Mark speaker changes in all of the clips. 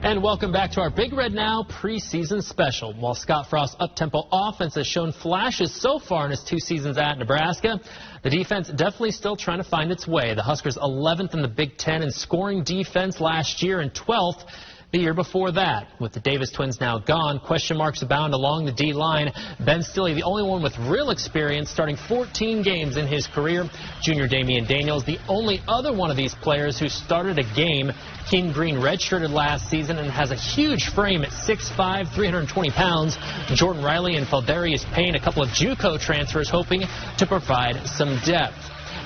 Speaker 1: And welcome back to our Big Red Now preseason special. While Scott Frost's up-tempo offense has shown flashes so far in his 2 seasons at Nebraska, the defense definitely still trying to find its way. The Huskers 11th in the Big Ten in scoring defense last year and 12th the year before that. With the Davis twins now gone, question marks abound along the D-line. Ben Stilley, the only one with real experience, starting 14 games in his career. Junior Damian Daniels, the only other one of these players who started a game. King Green redshirted last season and has a huge frame at 6'5", 320 pounds. Jordan Riley and Feldarius Payne, a couple of JUCO transfers, hoping to provide some depth.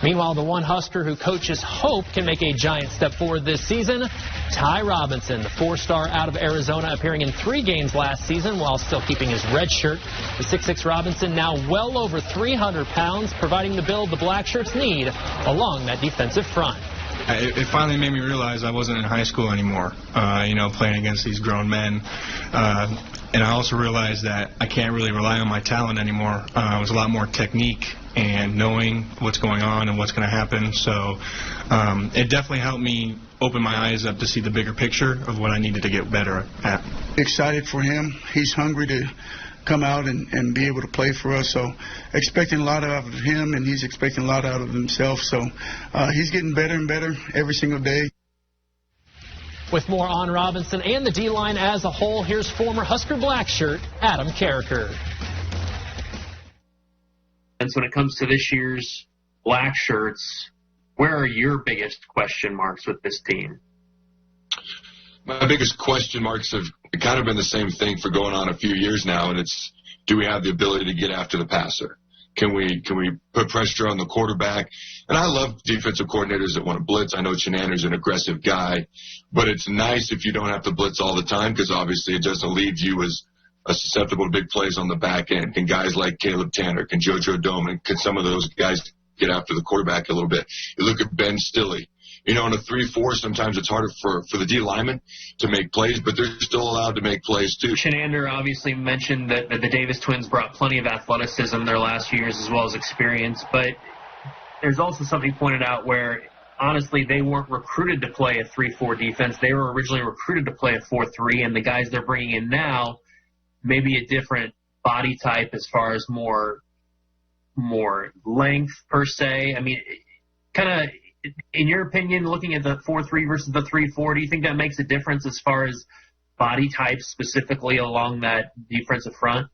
Speaker 1: Meanwhile, the one Husker who coaches hope can make a giant step forward this season, Ty Robinson, the 4-star out of Arizona, appearing in 3 games last season while still keeping his red shirt. The 6'6" Robinson, now well over 300 pounds, providing the build the Black Shirts need along that defensive front.
Speaker 2: It finally made me realize I wasn't in high school anymore, playing against these grown men. And I also realized that I can't really rely on my talent anymore. It was a lot more technique and knowing what's going on and what's going to happen. So it definitely helped me open my eyes up to see the bigger picture of what I needed to get better at.
Speaker 3: Excited for him. He's hungry to come out and be able to play for us. So expecting a lot out of him, and he's expecting a lot out of himself. So he's getting better and better every single day.
Speaker 1: With more on Robinson and the D-line as a whole, here's former Husker black shirt Adam Carricker.
Speaker 4: And so when it comes to this year's black shirts, where are your biggest question marks with this team?
Speaker 5: My biggest question marks have kind of been the same thing for going on a few years now, and it's, do we have the ability to get after the passer? Can we put pressure on the quarterback? And I love defensive coordinators that want to blitz. I know Chenander's an aggressive guy, but it's nice if you don't have to blitz all the time, because obviously it doesn't leave you as susceptible to big plays on the back end. Can guys like Caleb Tanner, can JoJo Doman, can some of those guys get after the quarterback a little bit? You look at Ben Stilley. In a 3-4, sometimes it's harder for the D linemen to make plays, but they're still allowed to make plays too.
Speaker 4: Chenander obviously mentioned that the Davis twins brought plenty of athleticism their last few years as well as experience, but there's also something pointed out where, honestly, they weren't recruited to play a 3-4 defense. They were originally recruited to play a 4-3, and the guys they're bringing in now, maybe a different body type as far as more length per se. I mean, kind of, in your opinion, looking at the 4-3 versus the 3-4, do you think that makes a difference as far as body types specifically along that defensive front?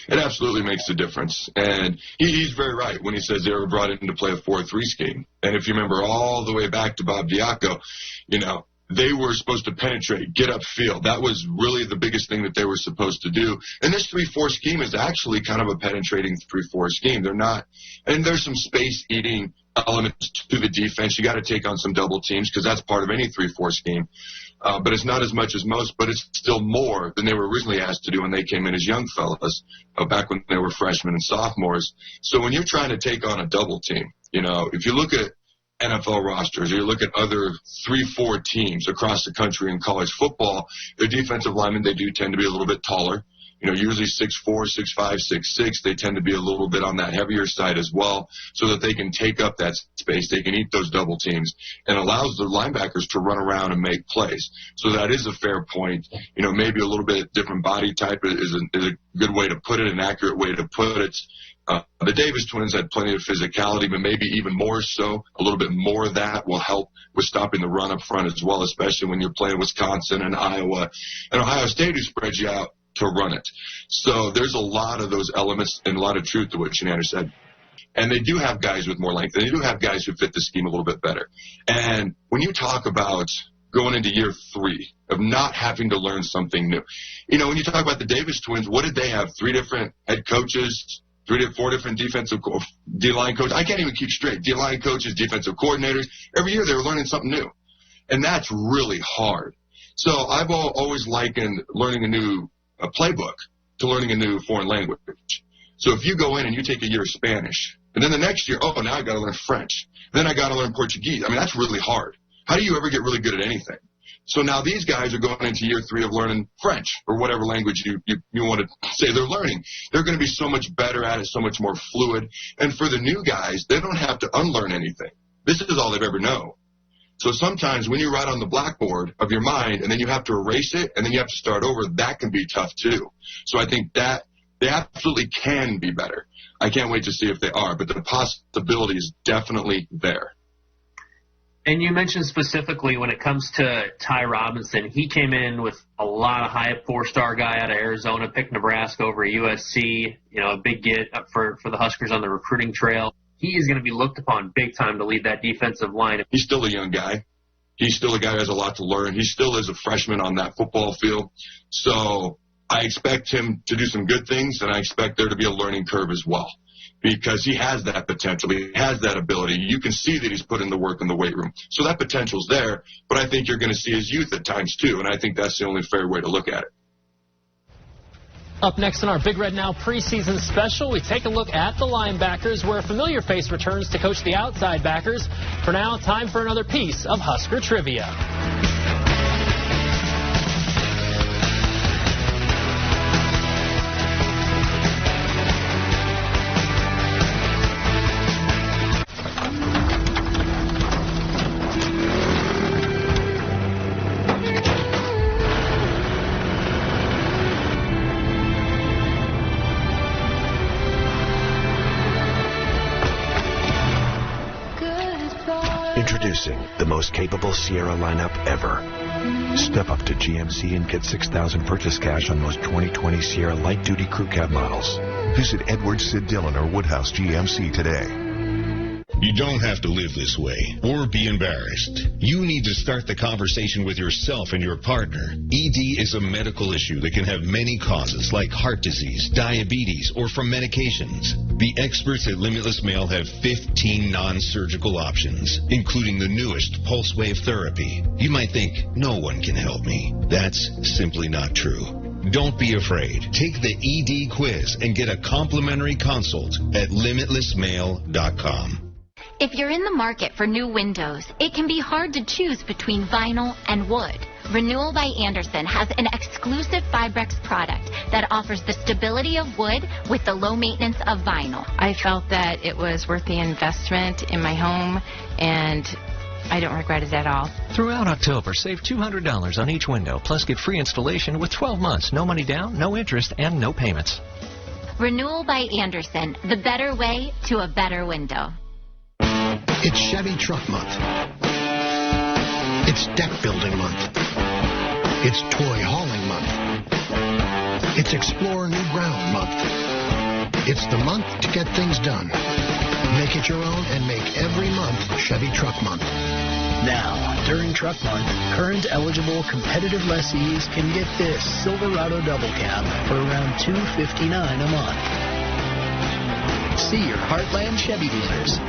Speaker 5: It absolutely makes a difference. And he's very right when he says they were brought in to play a 4-3 scheme. And if you remember all the way back to Bob Diaco, they were supposed to penetrate, get upfield. That was really the biggest thing that they were supposed to do. And this 3-4 scheme is actually kind of a penetrating 3-4 scheme. They're not, and there's some space-eating elements to the defense. You got to take on some double teams because that's part of any 3-4 scheme. But it's not as much as most, but it's still more than they were originally asked to do when they came in as young fellas, back when they were freshmen and sophomores. So when you're trying to take on a double team, if you look at NFL rosters, or you look at other 3-4 teams across the country in college football, their defensive linemen, they do tend to be a little bit taller. Usually 6'4", 6'5", 6'6". They tend to be a little bit on that heavier side as well, so that they can take up that space. They can eat those double teams, and allows the linebackers to run around and make plays. So that is a fair point. Maybe a little bit different body type is a good way to put it, an accurate way to put it. The Davis twins had plenty of physicality, but maybe even more so. A little bit more of that will help with stopping the run up front as well, especially when you're playing Wisconsin and Iowa and Ohio State, who spreads you out to run it. So there's a lot of those elements and a lot of truth to what Chenander said. And they do have guys with more length, and they do have guys who fit the scheme a little bit better. And when you talk about going into year 3 of not having to learn something new, when you talk about the Davis twins, what did they have? 3 different head coaches, 4 different defensive D-line coaches. I can't even keep straight. D-line coaches, defensive coordinators. Every year they were learning something new. And that's really hard. So I've always likened learning a new playbook to learning a new foreign language. So if you go in and you take a year of Spanish, and then the next year, now I got to learn French. Then I got to learn Portuguese. I mean, that's really hard. How do you ever get really good at anything? So now these guys are going into year 3 of learning French, or whatever language you want to say they're learning. They're going to be so much better at it, so much more fluid. And for the new guys, they don't have to unlearn anything. This is all they've ever known. So sometimes when you write on the blackboard of your mind and then you have to erase it and then you have to start over, that can be tough too. So I think that they absolutely can be better. I can't wait to see if they are, but the possibility is definitely there.
Speaker 4: And you mentioned specifically when it comes to Ty Robinson, he came in with a lot of hype, 4-star guy out of Arizona, picked Nebraska over USC, a big get up for the Huskers on the recruiting trail. He is going to be looked upon big time to lead that defensive line.
Speaker 5: He's still a young guy. He's still a guy who has a lot to learn. He still is a freshman on that football field. So I expect him to do some good things, and I expect there to be a learning curve as well, because he has that potential. He has that ability. You can see that he's put in the work in the weight room. So that potential's there, but I think you're going to see his youth at times too, and I think that's the only fair way to look at it.
Speaker 1: Up next in our Big Red Now preseason special, we take a look at the linebackers, where a familiar face returns to coach the outside backers. For now, time for another piece of Husker trivia.
Speaker 6: Introducing the most capable Sierra lineup ever. Step up to GMC and get $6,000 purchase cash on most 2020 Sierra light-duty crew cab models.
Speaker 7: Visit Edwards, Sid Dillon, or Woodhouse GMC today.
Speaker 8: You don't have to live this way or be embarrassed. You need to start the conversation with yourself and your partner. ED is a medical issue that can have many causes, like heart disease, diabetes, or from medications. The experts at Limitless Male have 15 non-surgical options, including the newest pulse wave therapy. You might think, no one can help me. That's simply not true. Don't be afraid. Take the ED quiz and get a complimentary consult at limitlessmale.com.
Speaker 9: If you're in the market for new windows, it can be hard to choose between vinyl and wood. Renewal by Andersen has an exclusive Fibrex product that offers the stability of wood with the low maintenance of vinyl.
Speaker 10: I felt that it was worth the investment in my home, and I don't regret it at all.
Speaker 11: Throughout October, save $200 on each window, plus get free installation with 12 months, no money down, no interest, and no payments.
Speaker 9: Renewal by Andersen, the better way to a better window.
Speaker 12: It's Chevy Truck Month. It's Deck Building Month. It's Toy Hauling Month. It's Explore New Ground Month. It's the month to get things done. Make it your own and make every month Chevy Truck Month.
Speaker 13: Now, during Truck Month, current eligible competitive lessees can get this Silverado Double Cab for around $259 a month. See your Heartland Chevy dealers.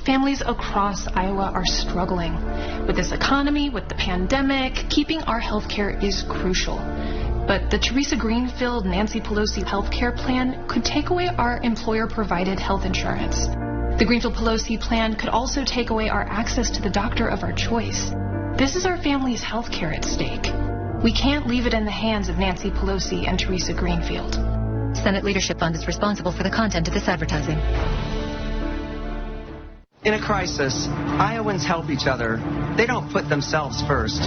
Speaker 14: Families across Iowa are struggling. With this economy, with the pandemic, keeping our health care is crucial. But the Teresa Greenfield Nancy Pelosi health care plan could take away our employer-provided health insurance. The Greenfield Pelosi plan could also take away our access to the doctor of our choice. This is our family's health care at stake. We can't leave it in the hands of Nancy Pelosi and Teresa Greenfield.
Speaker 15: Senate Leadership Fund is responsible for the content of this advertising.
Speaker 16: In a crisis, Iowans help each other. They don't put themselves first.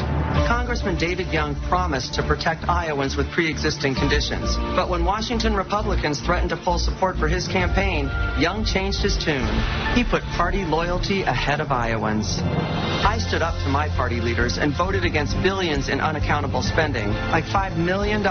Speaker 16: Congressman David Young promised to protect Iowans with pre-existing conditions. But when Washington Republicans threatened to pull support for his campaign, Young changed his tune. He put party loyalty ahead of Iowans. I stood up to my party leaders and voted against billions in unaccountable spending, like $5 million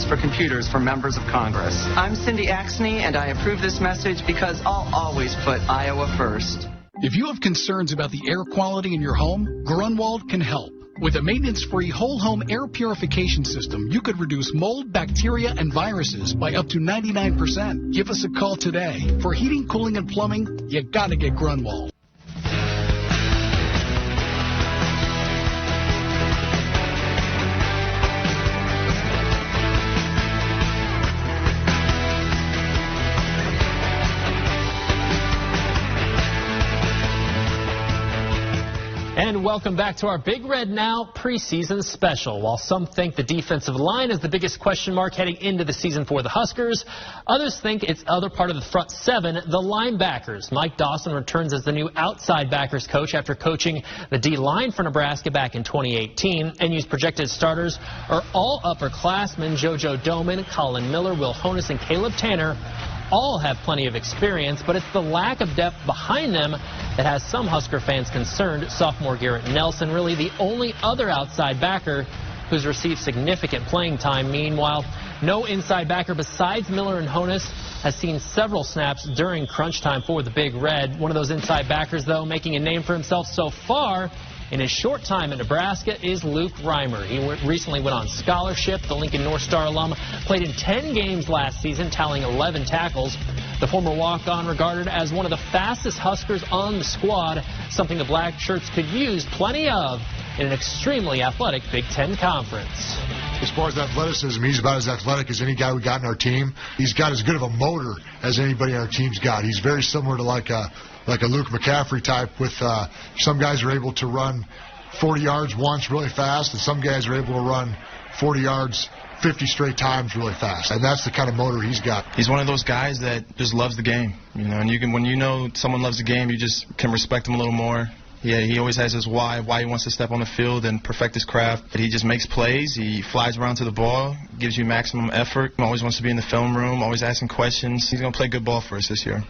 Speaker 16: for computers for members of Congress. I'm Cindy Axney, and I approve this message because I'll always put Iowa first.
Speaker 17: If you have concerns about the air quality in your home, Grunwald can help. With a maintenance-free whole-home air purification system, you could reduce mold, bacteria, and viruses by up to 99%. Give us a call today. For heating, cooling, and plumbing, you gotta get Grunwald.
Speaker 1: And welcome back to our Big Red Now preseason special. While some think the defensive line is the biggest question mark heading into the season for the Huskers, others think it's other part of the front seven, the linebackers. Mike Dawson returns as the new outside backers coach after coaching the D-line for Nebraska back in 2018. NU's projected starters are all upperclassmen: JoJo Doman, Colin Miller, Will Honus, and Caleb Tanner. All have plenty of experience, but it's the lack of depth behind them that has some Husker fans concerned. Sophomore Garrett Nelson, really the only other outside backer who's received significant playing time. Meanwhile, no inside backer besides Miller and Honus has seen several snaps during crunch time for the Big Red. One of those inside backers, though, making a name for himself so far in his short time in Nebraska is Luke Reimer. He recently went on scholarship. The Lincoln North Star alum played in 10 games last season, tallying 11 tackles. The former walk-on regarded as one of the fastest Huskers on the squad, something the Black Shirts could use plenty of in an extremely athletic Big Ten conference.
Speaker 18: As far as athleticism, he's about as athletic as any guy we got in our team. He's got as good of a motor as anybody on our team's got. He's very similar to like a Luke McCaffrey type, with some guys are able to run 40 yards once really fast, and some guys are able to run 40 yards 50 straight times really fast. And that's the kind of motor he's got.
Speaker 19: He's one of those guys that just loves the game, and when you know someone loves the game, you just can respect him a little more. Yeah, he always has his why he wants to step on the field and perfect his craft. But he just makes plays. He flies around to the ball, gives you maximum effort. Always wants to be in the film room, always asking questions. He's going to play good ball for us this year.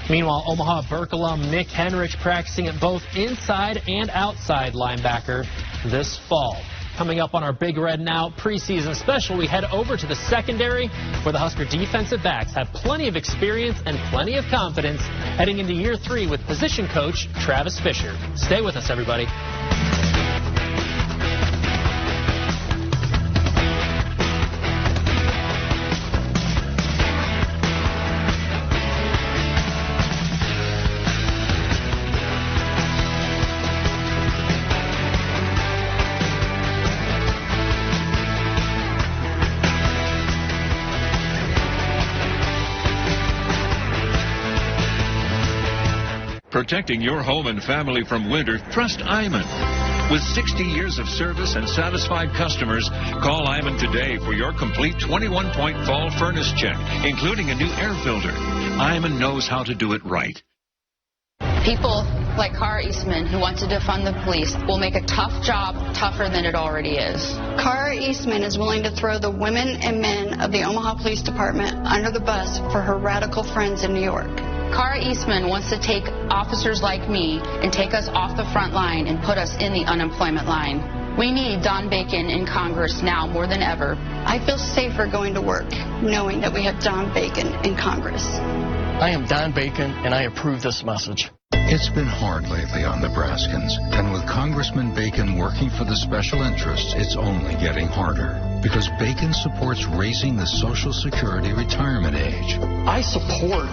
Speaker 1: Meanwhile, Omaha Burke alum Nick Henrich practicing at both inside and outside linebacker this fall. Coming up on our Big Red Now preseason special, we head over to the secondary, where the Husker defensive backs have plenty of experience and plenty of confidence heading into year 3 with position coach Travis Fisher. Stay with us, everybody.
Speaker 20: Protecting your home and family from winter, trust Iman. With 60 years of service and satisfied customers, call Iman today for your complete 21-point fall furnace check, including a new air filter. Iman knows how to do it right.
Speaker 21: People like Cara Eastman, who want to defund the police, will make a tough job tougher than it already is.
Speaker 22: Cara Eastman is willing to throw the women and men of the Omaha Police Department under the bus for her radical friends in New York.
Speaker 21: Cara Eastman wants to take officers like me and take us off the front line and put us in the unemployment line. We need Don Bacon in Congress now more than ever.
Speaker 22: I feel safer going to work knowing that we have Don Bacon in Congress.
Speaker 23: I am Don Bacon, and I approve this message.
Speaker 24: It's been hard lately on Nebraskans, and with Congressman Bacon working for the special interests, it's only getting harder. Because Bacon supports raising the Social Security retirement age.
Speaker 23: I support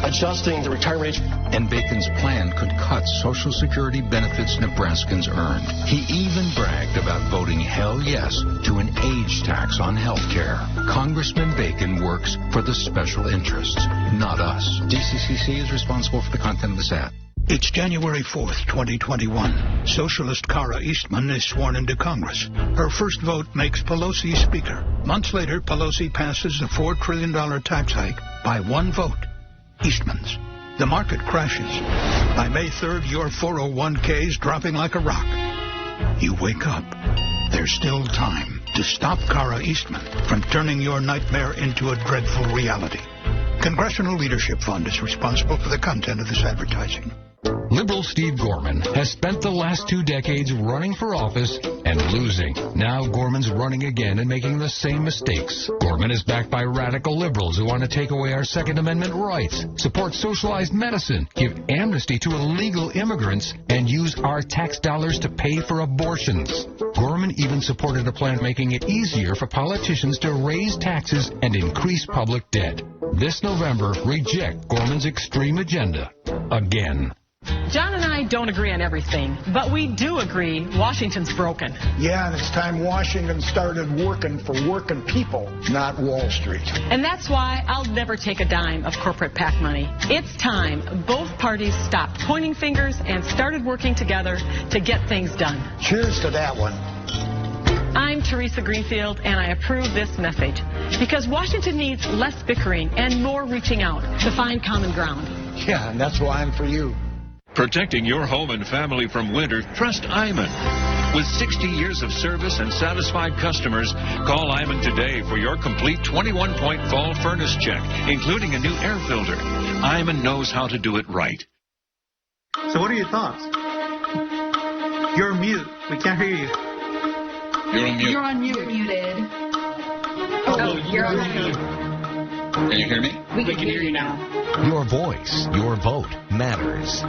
Speaker 23: adjusting the retirement age.
Speaker 24: And Bacon's plan could cut Social Security benefits Nebraskans earned. He even bragged about voting hell yes to an age tax on health care. Congressman Bacon works for the special interests, not us. DCCC is responsible for the content of this ad.
Speaker 25: It's January 4th, 2021. Socialist Cara Eastman is sworn into Congress. Her first vote makes Pelosi Speaker. Months later, Pelosi passes a $4 trillion tax hike by one vote. Eastman's. The market crashes. By May 3rd, your 401k is dropping like a rock. You wake up. There's still time to stop Cara Eastman from turning your nightmare into a dreadful reality. Congressional Leadership Fund is responsible for the content of this advertising.
Speaker 26: Liberal Steve Gorman has spent the last 2 decades running for office and losing. Now Gorman's running again and making the same mistakes. Gorman is backed by radical liberals who want to take away our Second Amendment rights, support socialized medicine, give amnesty to illegal immigrants, and use our tax dollars to pay for abortions. Gorman even supported a plan making it easier for politicians to raise taxes and increase public debt. This November, reject Gorman's extreme agenda again.
Speaker 2: John and I don't agree on everything, but we do agree Washington's broken.
Speaker 25: Yeah, and it's time Washington started working for working people, not Wall Street.
Speaker 2: And that's why I'll never take a dime of corporate PAC money. It's time both parties stopped pointing fingers and started working together to get things done.
Speaker 25: Cheers to that one.
Speaker 2: I'm Teresa Greenfield, and I approve this message because Washington needs less bickering and more reaching out to find common ground.
Speaker 25: Yeah, and that's why I'm for you.
Speaker 20: Protecting your home and family from winter, trust Iman. With 60 years of service and satisfied customers, call Iman today for your complete 21-point fall furnace check, including a new air filter. Iman knows how to do it right.
Speaker 3: So what are your thoughts? You're mute. We can't hear you.
Speaker 4: You're on mute.
Speaker 3: You're on mute.
Speaker 4: You're
Speaker 3: muted.
Speaker 4: You're on mute. Can you hear me?
Speaker 3: We can hear you now.
Speaker 5: Your voice, your vote matters.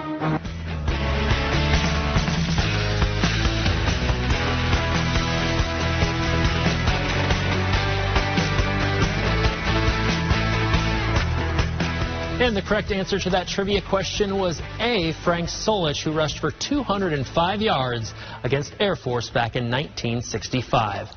Speaker 1: And the correct answer to that trivia question was A, Frank Solich, who rushed for 205 yards against Air Force back in 1965.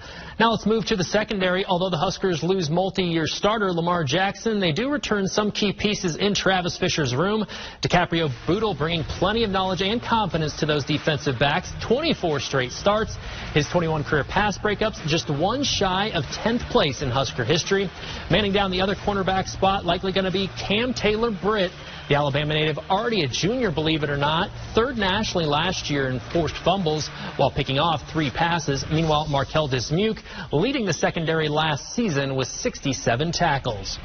Speaker 1: Now let's move to the secondary. Although the Huskers lose multi-year starter Lamar Jackson, they do return some key pieces in Travis Fisher's room. DiCaprio Bootle bringing plenty of knowledge and confidence to those defensive backs. 24 straight starts. His 21 career pass breakups, just one shy of 10th place in Husker history. Manning down the other cornerback spot, likely going to be Cam Taylor-Britt. The Alabama native, already a junior, believe it or not, third nationally last year in forced fumbles while picking off 3 passes. Meanwhile, Markel Dismuke leading the secondary last season with 67 tackles.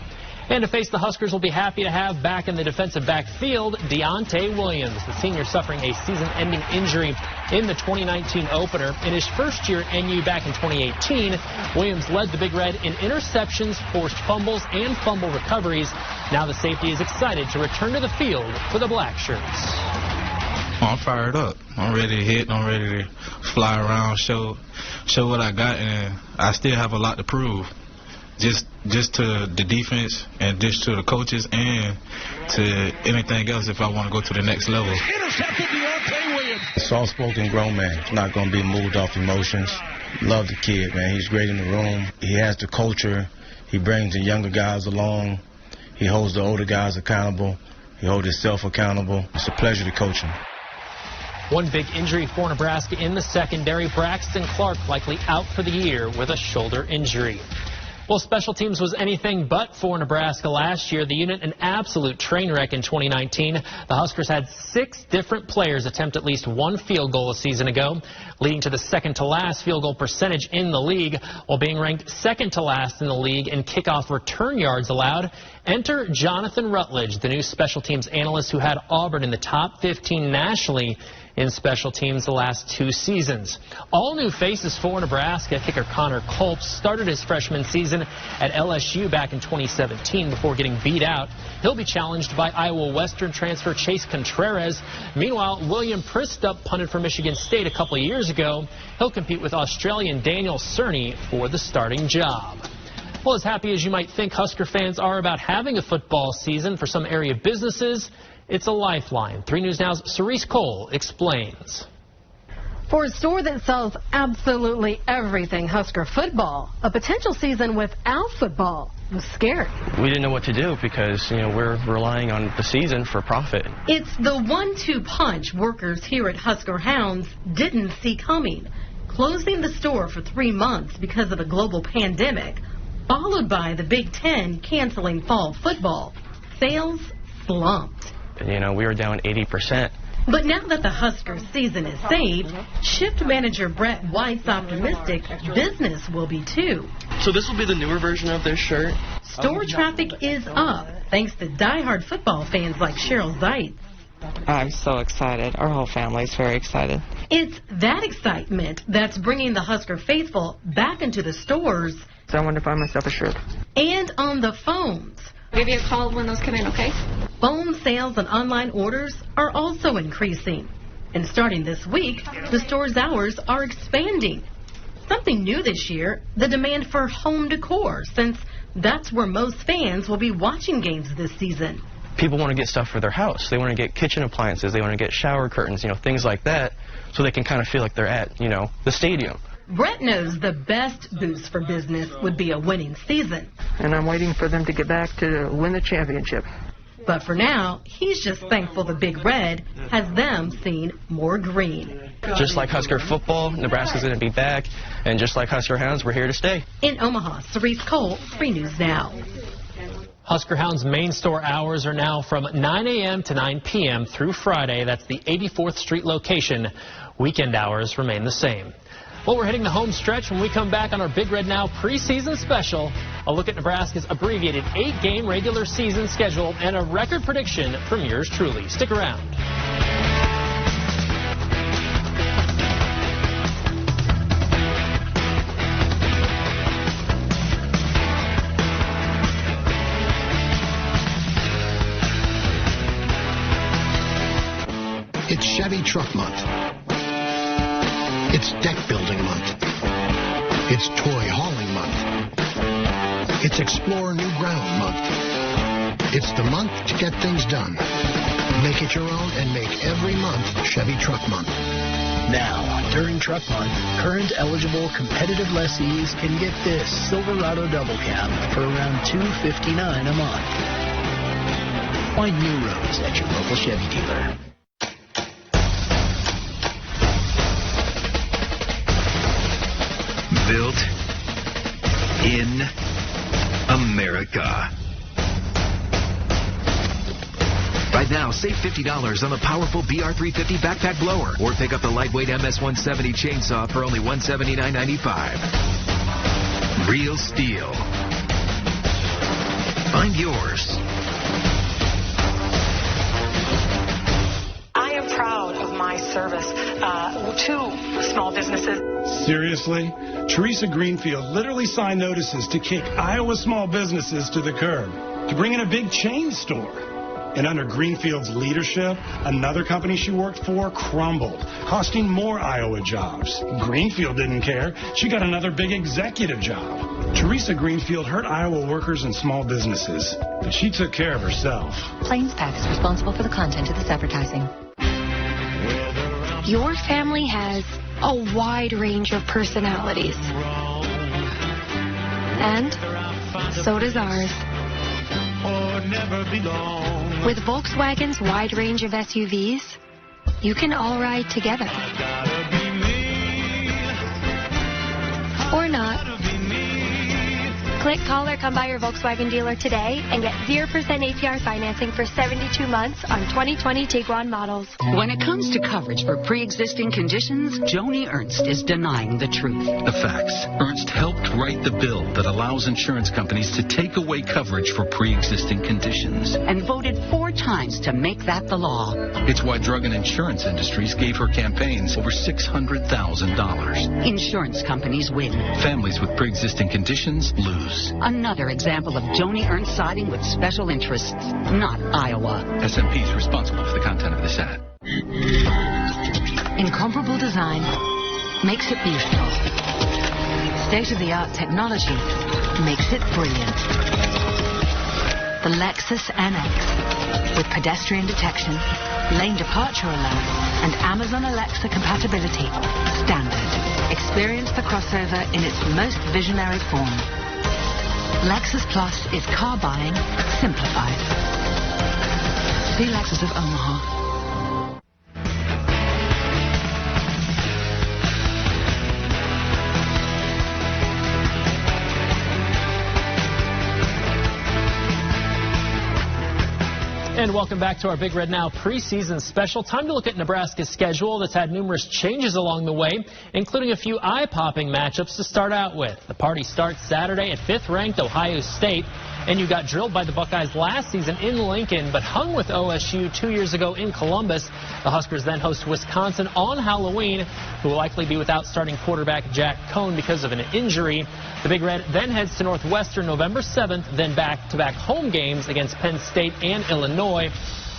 Speaker 1: And to face the Huskers, will be happy to have back in the defensive backfield Deontay Williams, the senior suffering a season-ending injury in the 2019 opener. In his first year at NU back in 2018, Williams led the Big Red in interceptions, forced fumbles, and fumble recoveries. Now the safety is excited to return to the field for the Black Shirts.
Speaker 6: I'm fired up. I'm ready to hit. I'm ready to fly around, show what I got, and I still have a lot to prove. Just to the defense and just to the coaches and to anything else if I want to go to the next level.
Speaker 4: Intercepted Deontay Williams.
Speaker 7: A soft-spoken grown man, not going to be moved off emotions. Love the kid, man. He's great in the room. He has the culture. He brings the younger guys along. He holds the older guys accountable. He holds himself accountable. It's a pleasure to coach him.
Speaker 1: One big injury for Nebraska in the secondary. Braxton Clark likely out for the year with a shoulder injury. Well, special teams was anything but for Nebraska last year. The unit an absolute train wreck in 2019. The Huskers had 6 different players attempt at least 1 field goal a season ago, leading to the second to last field goal percentage in the league, while being ranked second to last in the league in kickoff return yards allowed. Enter Jonathan Rutledge, the new special teams analyst who had Auburn in the top 15 nationally in special teams the last 2 seasons. All new faces for Nebraska. Kicker Connor Culp started his freshman season at LSU back in 2017 before getting beat out. He'll be challenged by Iowa Western transfer Chase Contreras. Meanwhile, William Pristup punted for Michigan State a couple of years ago. He'll compete with Australian Daniel Cerny for the starting job. Well, as happy as you might think Husker fans are about having a football season, for some area businesses, it's a lifeline. 3 News Now's Cerise Cole explains.
Speaker 27: For a store that sells absolutely everything Husker football, a potential season without football was scary.
Speaker 23: We didn't know what to do because, we're relying on the season for profit.
Speaker 27: It's the 1-2 punch workers here at Husker Hounds didn't see coming. Closing the store for 3 months because of a global pandemic, followed by the Big Ten canceling fall football. Sales slumped.
Speaker 23: We were down 80%.
Speaker 27: But now that the Huskers season is saved, shift manager Brett White's optimistic business will be too.
Speaker 23: So this will be the newer version of this shirt?
Speaker 27: Store traffic is up, thanks to diehard football fans like Cheryl Zeitz.
Speaker 28: I'm so excited. Our whole family's very excited.
Speaker 27: It's that excitement that's bringing the Husker faithful back into the stores.
Speaker 28: So I want to buy myself a shirt.
Speaker 27: And on the phones.
Speaker 28: I'll give you a call when those come in, okay?
Speaker 27: Phone sales and online orders are also increasing. And starting this week, the store's hours are expanding. Something new this year, the demand for home decor, since that's where most fans will be watching games this season.
Speaker 23: people want to get stuff for their house. They want to get kitchen appliances. They want to get shower curtains, things like that, so they can kind of feel like they're at, the stadium.
Speaker 27: Brett knows the best boost for business would be a winning season.
Speaker 8: And I'm waiting for them to get back to win the championship.
Speaker 27: But for now, he's just thankful the Big Red has them seeing more green.
Speaker 23: Just like Husker football, Nebraska's going to be back. And just like Husker Hounds, we're here to stay.
Speaker 27: In Omaha, Cerise Cole, 3 News Now.
Speaker 1: Husker Hounds main store hours are now from 9 a.m. to 9 p.m. through Friday. That's the 84th Street location. Weekend hours remain the same. Well, we're hitting the home stretch when we come back on our Big Red Now preseason special. A look at Nebraska's abbreviated 8-game regular season schedule and a record prediction from yours truly. Stick around.
Speaker 25: It's Chevy Truck Month. It's Deck Building Month. It's Toy Hauling Month. It's Explore New Ground Month. It's the month to get things done. Make it your own and make every month Chevy Truck Month.
Speaker 9: Now, during Truck Month, current eligible competitive lessees can get this Silverado Double Cab for around $259 a month. Find new roads at your local Chevy dealer.
Speaker 10: Built in America. Right now, save $50 on the powerful BR350 backpack blower, or pick up the lightweight MS170 chainsaw for only $179.95. Real steel. Find yours.
Speaker 2: I am proud of my service to small businesses.
Speaker 11: Seriously? Teresa Greenfield literally signed notices to kick Iowa small businesses to the curb, to bring in a big chain store. And under Greenfield's leadership, another company she worked for crumbled, costing more Iowa jobs. Greenfield didn't care. She got another big executive job. Teresa Greenfield hurt Iowa workers and small businesses, but she took care of herself.
Speaker 12: Plains Pack is responsible for the content of this advertising.
Speaker 13: Your family has a wide range of personalities. And so does ours. With Volkswagen's wide range of SUVs, you can all ride together. Or not. Click, call, or come by your Volkswagen dealer today and get 0% APR financing for 72 months on 2020 Tiguan models.
Speaker 14: When it comes to coverage for pre-existing conditions, Joni Ernst is denying the truth.
Speaker 15: The facts. Ernst helped write the bill that allows insurance companies to take away coverage for pre-existing conditions.
Speaker 14: And voted 4 times to make that the law.
Speaker 15: It's why drug and insurance industries gave her campaigns over $600,000.
Speaker 14: Insurance companies win.
Speaker 15: Families with pre-existing conditions lose.
Speaker 14: Another example of Joni Ernst siding with special interests, not Iowa.
Speaker 15: SMP is responsible for the content of this ad.
Speaker 14: Incomparable design makes it beautiful. State-of-the-art technology makes it brilliant. The Lexus NX with pedestrian detection, lane departure alert, and Amazon Alexa compatibility. Standard. Experience the crossover in its most visionary form. Lexus Plus is car buying simplified. See Lexus of Omaha.
Speaker 1: And welcome back to our Big Red Now preseason special. Time to look at Nebraska's schedule that's had numerous changes along the way, including a few eye-popping matchups to start out with. The party starts Saturday at 5th-ranked Ohio State, and you got drilled by the Buckeyes last season in Lincoln, but hung with OSU 2 years ago in Columbus. The Huskers then host Wisconsin on Halloween, who will likely be without starting quarterback Jack Cohn because of an injury. The Big Red then heads to Northwestern November 7th, then back-to-back home games against Penn State and Illinois.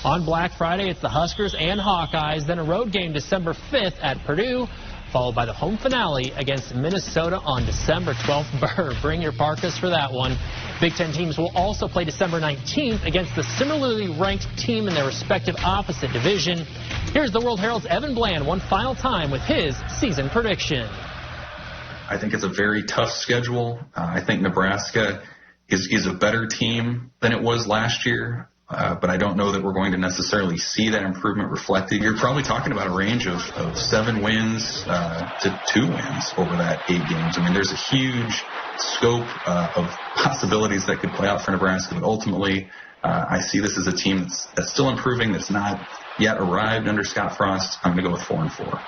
Speaker 1: On Black Friday, it's the Huskers and Hawkeyes, then a road game December 5th at Purdue, followed by the home finale against Minnesota on December 12th. Bring your parkas for that one. Big Ten teams will also play December 19th against the similarly ranked team in their respective opposite division. Here's the World Herald's Evan Bland one final time with his season prediction.
Speaker 4: I think it's a very tough schedule. I think Nebraska is a better team than it was last year, but I don't know that we're going to necessarily see that improvement reflected. You're probably talking about a range of 7 wins to 2 wins over that 8 games. I mean, there's a huge scope of possibilities that could play out for Nebraska, but ultimately I see this as a team that's still improving, that's not yet arrived under Scott Frost. I'm going to go with 4-4.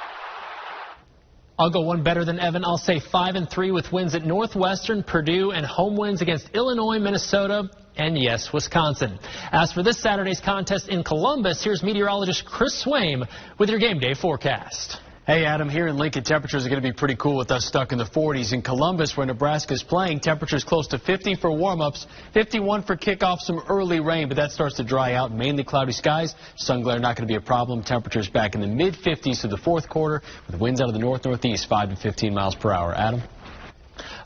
Speaker 1: I'll go one better than Evan. I'll say 5-3 with wins at Northwestern, Purdue, and home wins against Illinois, Minnesota, and yes, Wisconsin. As for this Saturday's contest in Columbus, here's meteorologist Chris Swaim with your game day forecast.
Speaker 16: Hey, Adam, here in Lincoln, temperatures are going to be pretty cool with us stuck in the 40s. In Columbus, where Nebraska is playing, temperatures close to 50 for warm-ups, 51 for kickoff, some early rain, but that starts to dry out. Mainly cloudy skies. Sun glare not going to be a problem. Temperatures back in the mid-50s to the fourth quarter, with winds out of the north-northeast, 5 to 15 miles per hour. Adam?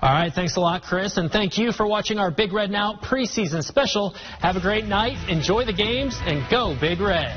Speaker 1: All right, thanks a lot, Chris, and thank you for watching our Big Red Now preseason special. Have a great night, enjoy the games, and go Big Red.